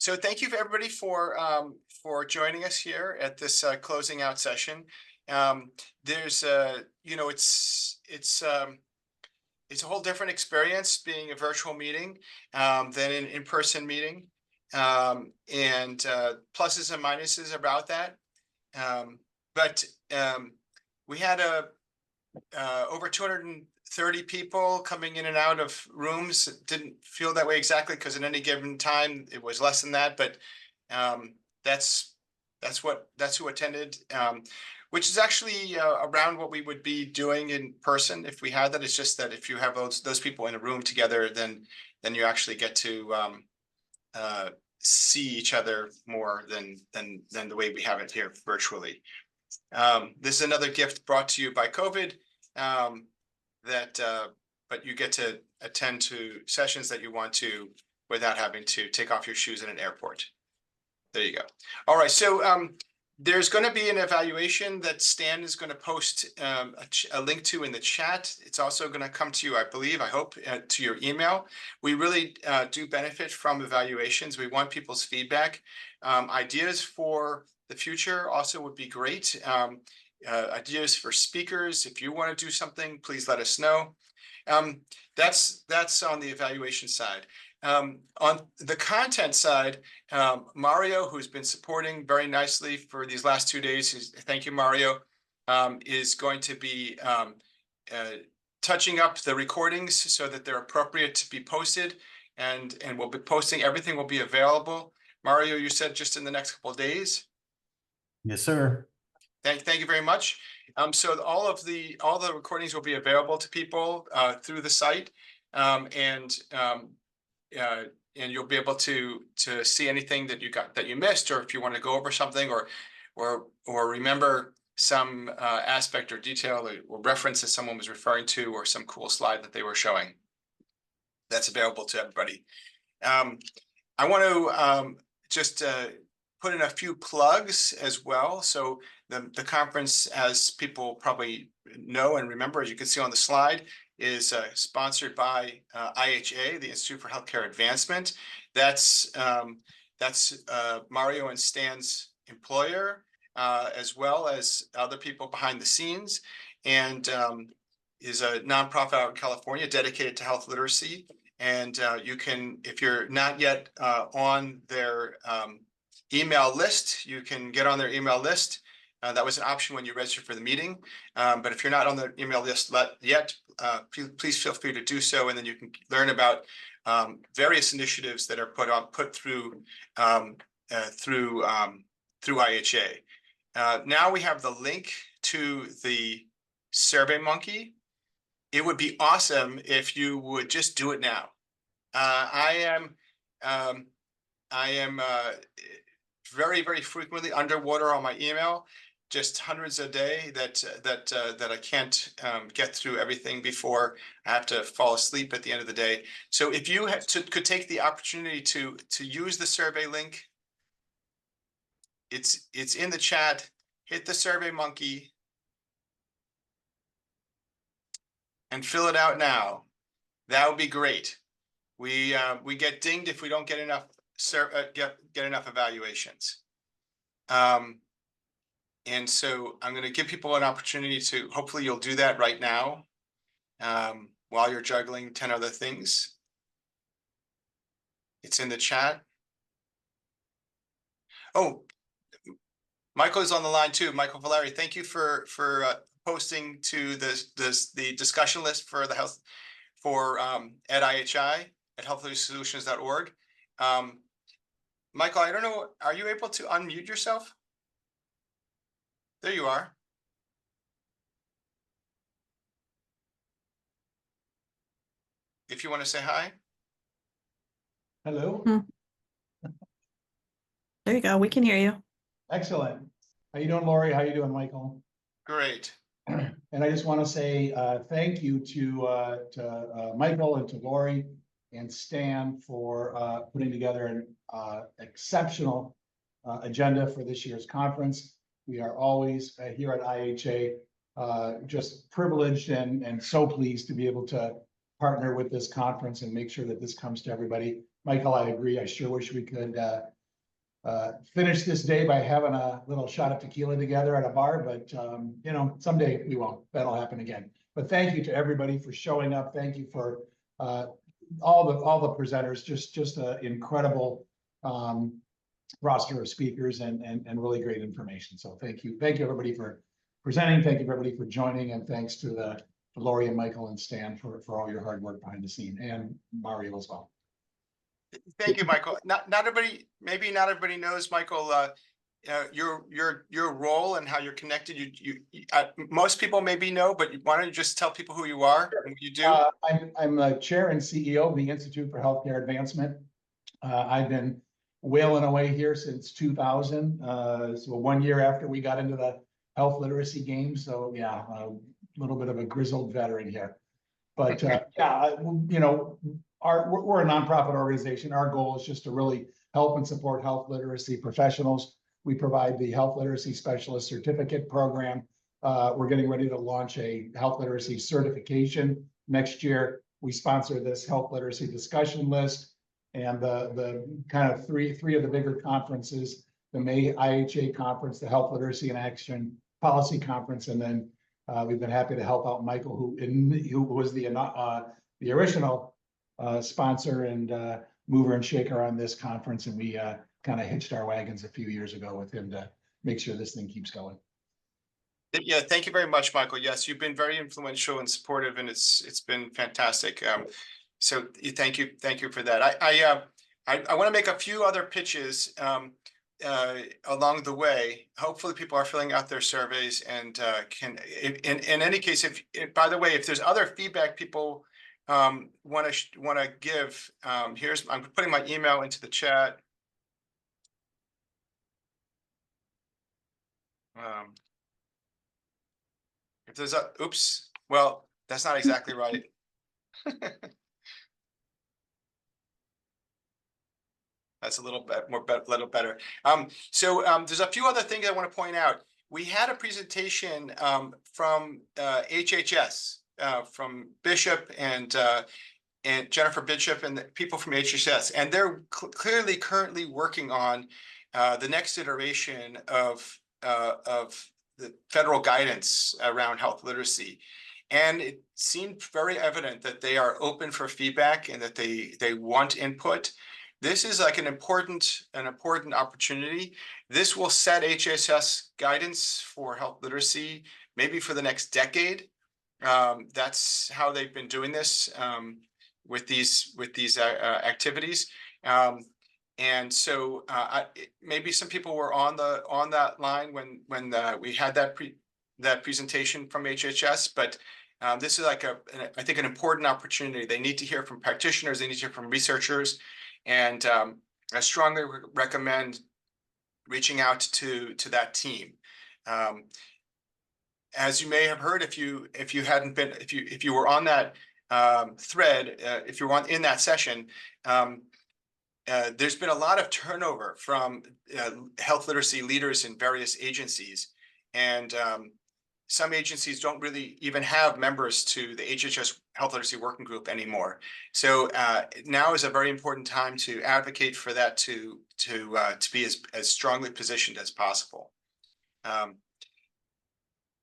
So thank you for everybody for joining us here at this closing out session. There's it's a whole different experience being a virtual meeting than an in-person meeting, and pluses and minuses about that. But we had over 230 people coming in and out of rooms. It didn't feel that way exactly because at any given time it was less than that, but that's who attended, which is actually around what we would be doing in person if we had that. It's just that if you have those people in a room together, then you actually get to see each other more than the way we have it here virtually. This is another gift brought to you by COVID, but you get to attend to sessions that you want to without having to take off your shoes in an airport. There you go. All right, so there's going to be an evaluation that Stan is going to post a link to in the chat. It's also going to come to you, I believe, I hope, to your email. We really do benefit from evaluations. We want people's feedback. Ideas for the future also would be great. Ideas for speakers. If you want to do something, please let us know. That's on the evaluation side. On the content side, Mario, who's been supporting very nicely for these last 2 days, thank you, Mario, is going to be touching up the recordings so that they're appropriate to be posted, and we'll be posting, everything will be available. Mario, you said just in the next couple of days? Yes, sir. Thank you very much. So all the recordings will be available to people through the site, and you'll be able to see anything that you missed, or if you want to go over something or remember some aspect or detail or reference that someone was referring to, or some cool slide that they were showing. That's available to everybody. I want to just put in a few plugs as well. So the conference, as people probably know and remember, as you can see on the slide, is sponsored by IHA, the Institute for Healthcare Advancement. That's Mario and Stan's employer, as well as other people behind the scenes, and is a nonprofit out in California dedicated to health literacy. And you can, if you're not yet on their email list, you can get on their email list. That was an option when you registered for the meeting. But if you're not on the email list yet, please feel free to do so, and then you can learn about various initiatives that are put through IHA. Now we have the link to the SurveyMonkey. It would be awesome if you would just do it now. I am very, very frequently underwater on my email, just hundreds a day that I can't get through everything before I have to fall asleep at the end of the day. So if you could take the opportunity to use the survey link, it's in the chat. Hit the SurveyMonkey and fill it out now. That would be great. We get dinged if we don't get enough get enough evaluations. And so I'm going to give people an opportunity to, hopefully you'll do that right now, while you're juggling 10 other things. It's in the chat. Oh, Michael is on the line too. Michael Valeri, thank you for posting to the discussion list for the health at IHI at healthliteracy-solutions.org. Michael, I don't know, are you able to unmute yourself? There you are. If you want to say hi. Hello. There you go. We can hear you. Excellent. How you doing, Lori? How you doing, Michael? Great. And I just want to say thank you to Michael and to Lori and Stan for putting together an exceptional agenda for this year's conference. We are always here at IHA just privileged and so pleased to be able to partner with this conference and make sure that this comes to everybody. Michael, I agree. I sure wish we could finish this day by having a little shot of tequila together at a bar, but you know, someday we won't. That'll happen again. But thank you to everybody for showing up. Thank you for all the presenters. Just an incredible roster of speakers and really great information. So thank you everybody for presenting. Thank you everybody for joining, and thanks to Lori and Michael and Stan for all your hard work behind the scene, and Mario as well. Thank you, Michael. Not everybody, maybe not everybody knows, Michael, your role and how you're connected. Most people maybe know, but why don't you just tell people who you are and what you do? I'm the chair and CEO of the Institute for Healthcare Advancement. I've been wailing away here since 2000. So 1 year after we got into the health literacy game. So yeah, a little bit of a grizzled veteran here. But yeah, you know, we're a nonprofit organization. Our goal is just to really help and support health literacy professionals. We provide the health literacy specialist certificate program. We're getting ready to launch a health literacy certification next year. We sponsor this health literacy discussion list, and the kind of three of the bigger conferences: the May IHA conference, the Health Literacy and Action Policy Conference, and then we've been happy to help out Michael, who was the original sponsor and mover and shaker on this conference, and we kind of hitched our wagons a few years ago with him to make sure this thing keeps going. Yeah, thank you very much, Michael. Yes, you've been very influential and supportive, and it's been fantastic. So thank you for that. I want to make a few other pitches along the way. Hopefully people are filling out their surveys and can, in any case, if by the way, if there's other feedback people want to give, I'm putting my email into the chat. If there's oops, well, that's not exactly right. That's a little bit more, little better. So there's a few other things I want to point out. We had a presentation from HHS, from Bishop and Jennifer Bishop and the people from HHS, and they're clearly currently working on the next iteration of the federal guidance around health literacy. And it seemed very evident that they are open for feedback and that they want input. This is like an important opportunity. This will set HHS guidance for health literacy, maybe for the next decade. That's how they've been doing this with these activities. And so maybe some people were on that line when we had that presentation from HHS, but this is like I think an important opportunity. They need to hear from practitioners, they need to hear from researchers, and I strongly recommend reaching out to that team. As you may have heard, if you were on that thread, if you were in that session, there's been a lot of turnover from health literacy leaders in various agencies, and some agencies don't really even have members to the HHS Health Literacy Working Group anymore. So now is a very important time to advocate for that to be as strongly positioned as possible.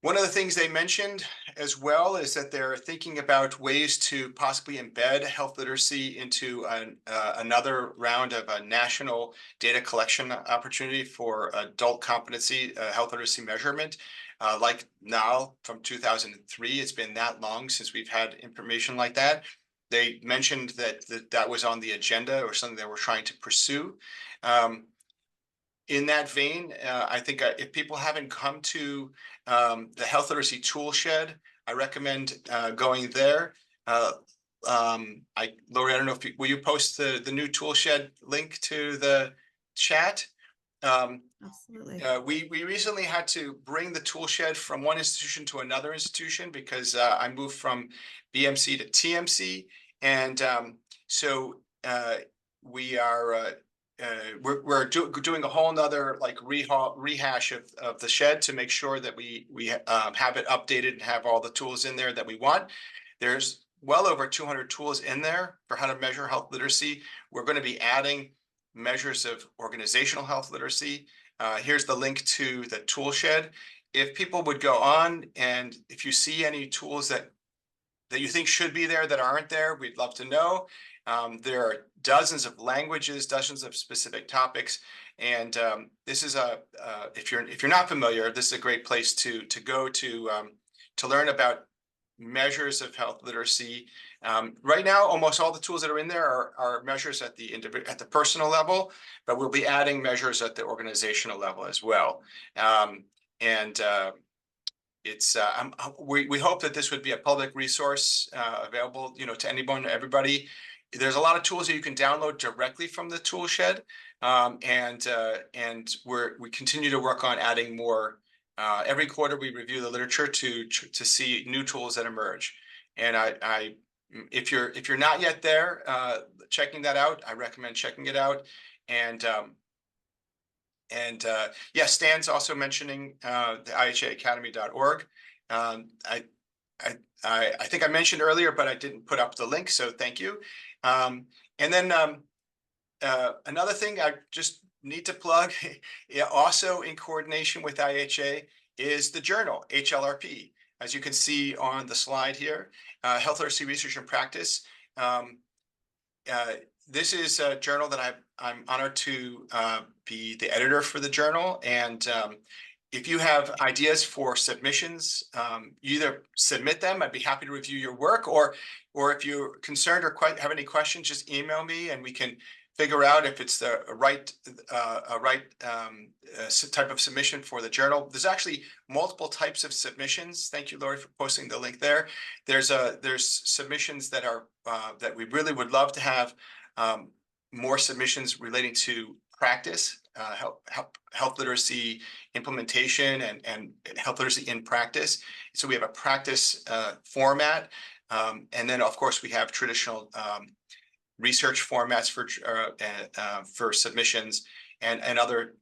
One of the things they mentioned as well is that they're thinking about ways to possibly embed health literacy into another round of a national data collection opportunity for adult competency health literacy measurement. Like now from 2003, it's been that long since we've had information like that. They mentioned that was on the agenda or something they were trying to pursue. In that vein, I think if people haven't come to the Health Literacy Tool Shed, I recommend going there. Lori, I don't know if will you post the new Tool Shed link to the chat? Absolutely. We recently had to bring the Tool Shed from one institution to another institution because I moved from BMC to TMC, and so we are we're doing a whole nother like rehash of the shed to make sure that we have it updated and have all the tools in there that we want. There's well over 200 tools in there for how to measure health literacy. We're going to be adding measures of organizational health literacy. Here's the link to the tool shed. If people would go on, and if you see any tools that you think should be there that aren't there, we'd love to know. There are dozens of languages, dozens of specific topics, and this is if you're not familiar, this is a great place to go to learn about measures of health literacy. Right now, almost all the tools that are in there are measures at the personal level, but we'll be adding measures at the organizational level as well. We hope that this would be a public resource available, to anyone, everybody. There's a lot of tools that you can download directly from the tool shed, and we continue to work on adding more. Every quarter we review the literature to see new tools that emerge. And if you're not yet there, checking that out, I recommend checking it out. Yeah, Stan's also mentioning the IHAacademy.org. I think I mentioned earlier, but I didn't put up the link, so thank you. And then another thing I just need to plug, also in coordination with IHA, is the journal, HLRP. As you can see on the slide here, Health Literacy Research and Practice. This is a journal that I'm honored to be the editor for the journal. And if you have ideas for submissions, you either submit them. I'd be happy to review your work, or if you're concerned or have any questions, just email me and we can figure out if it's the right type of submission for the journal. There's actually multiple types of submissions. Thank you, Lori, for posting the link there. There's submissions that are that we really would love to have more submissions relating to practice, health literacy implementation, and health literacy in practice. So we have a practice format, and then of course we have traditional research formats for submissions and other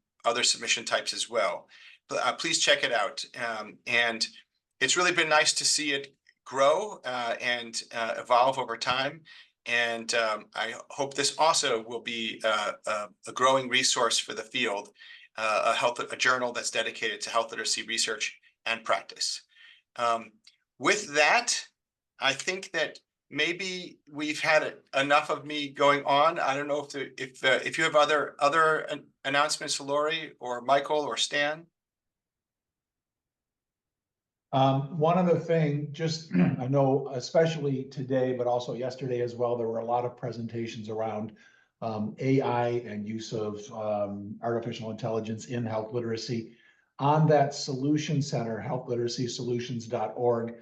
submission types as well. Please check it out, and it's really been nice to see it grow and evolve over time. And I hope this also will be a growing resource for the field, a journal that's dedicated to health literacy research and practice. With that, I think that maybe we've had enough of me going on. I don't know if you have other announcements, Lori or Michael or Stan. One other thing, just I know especially today, but also yesterday as well, there were a lot of presentations around AI and use of artificial intelligence in health literacy. On that Solution Center, healthliteracysolutions.org,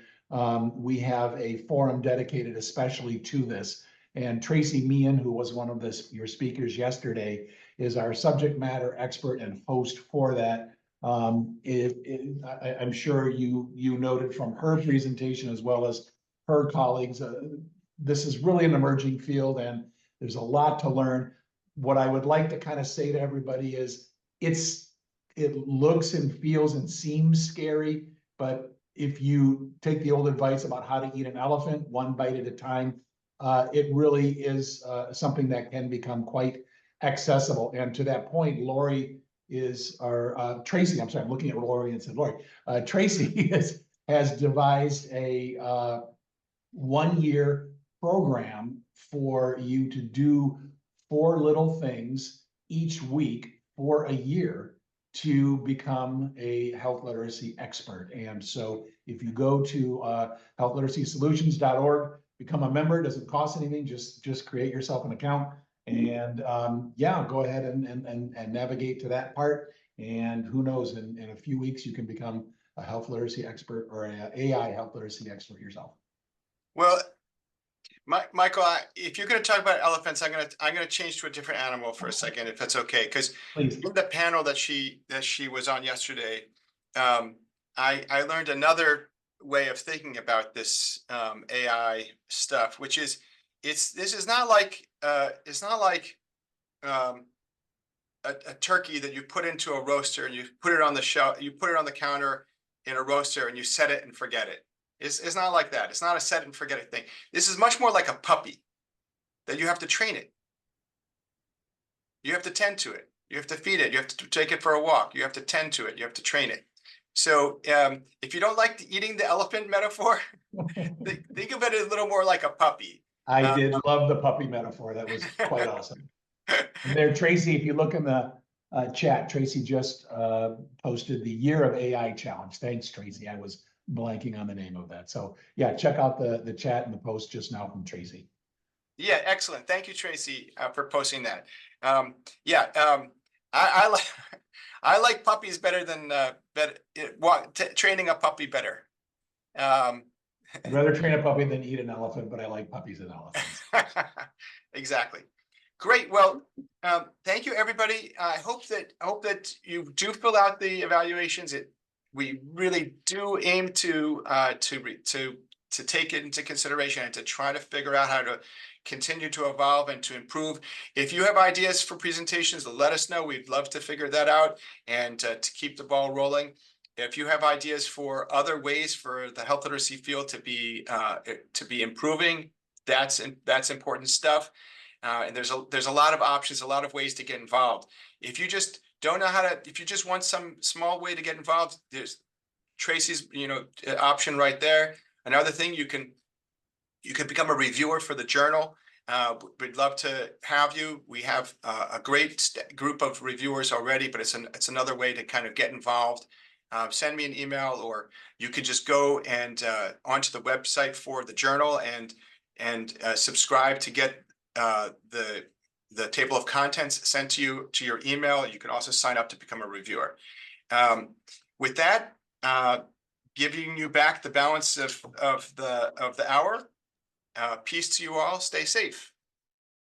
we have a forum dedicated especially to this. And Tracy Meehan, who was one of your speakers yesterday, is our subject matter expert and host for that. I'm sure you noted from her presentation as well as her colleagues, this is really an emerging field and there's a lot to learn. What I would like to kind of say to everybody is it looks and feels and seems scary, but if you take the old advice about how to eat an elephant one bite at a time, it really is something that can become quite accessible. And to that point, Lori is our Tracy. I'm sorry, I'm looking at Lori and said Lori. Tracy has devised a 1-year program for you to do 4 little things each week for a year to become a health literacy expert. And so if you go to healthliteracysolutions.org, become a member, it doesn't cost anything, just create yourself an account. And yeah, go ahead and navigate to that part. And who knows, in a few weeks, you can become a health literacy expert or an AI health literacy expert yourself. Well, Michael, if you're going to talk about elephants, I'm going to change to a different animal for a second, if that's okay. Because in the panel that she was on yesterday, I learned another way of thinking about this AI stuff, which is this is not like it's not like a turkey that you put into a roaster and you put it on the shelf, you put it on the counter in a roaster and you set it and forget it. It's not like that. It's not a set and forget it thing. This is much more like a puppy that you have to train it. You have to tend to it. You have to feed it. You have to take it for a walk. You have to tend to it. You have to train it. So if you don't like eating the elephant metaphor, think of it a little more like a puppy. I did love the puppy metaphor. That was quite awesome. And there, Tracy, if you look in the chat, Tracy just posted the Year of AI Challenge. Thanks, Tracy. I was blanking on the name of that. So yeah, check out the chat and the post just now from Tracy. Yeah, excellent. Thank you, Tracy, for posting that. I like I like puppies better than training a puppy better. I'd rather train a puppy than eat an elephant, but I like puppies and elephants. Exactly. Great. Well, thank you, everybody. I hope that you do fill out the evaluations. We really do aim to take it into consideration and to try to figure out how to continue to evolve and to improve. If you have ideas for presentations, let us know. We'd love to figure that out and to keep the ball rolling. If you have ideas for other ways for the health literacy field to be improving, that's important stuff. And there's a lot of options, a lot of ways to get involved. If you just don't know how to, if you just want some small way to get involved, there's Tracy's, option right there. Another thing, you can become a reviewer for the journal. We'd love to have you. We have a great group of reviewers already, but it's another way to kind of get involved. Send me an email, or you could just go and onto the website for the journal and subscribe to get the table of contents sent to you to your email. You can also sign up to become a reviewer. With that, giving you back the balance of the hour. Peace to you all. Stay safe.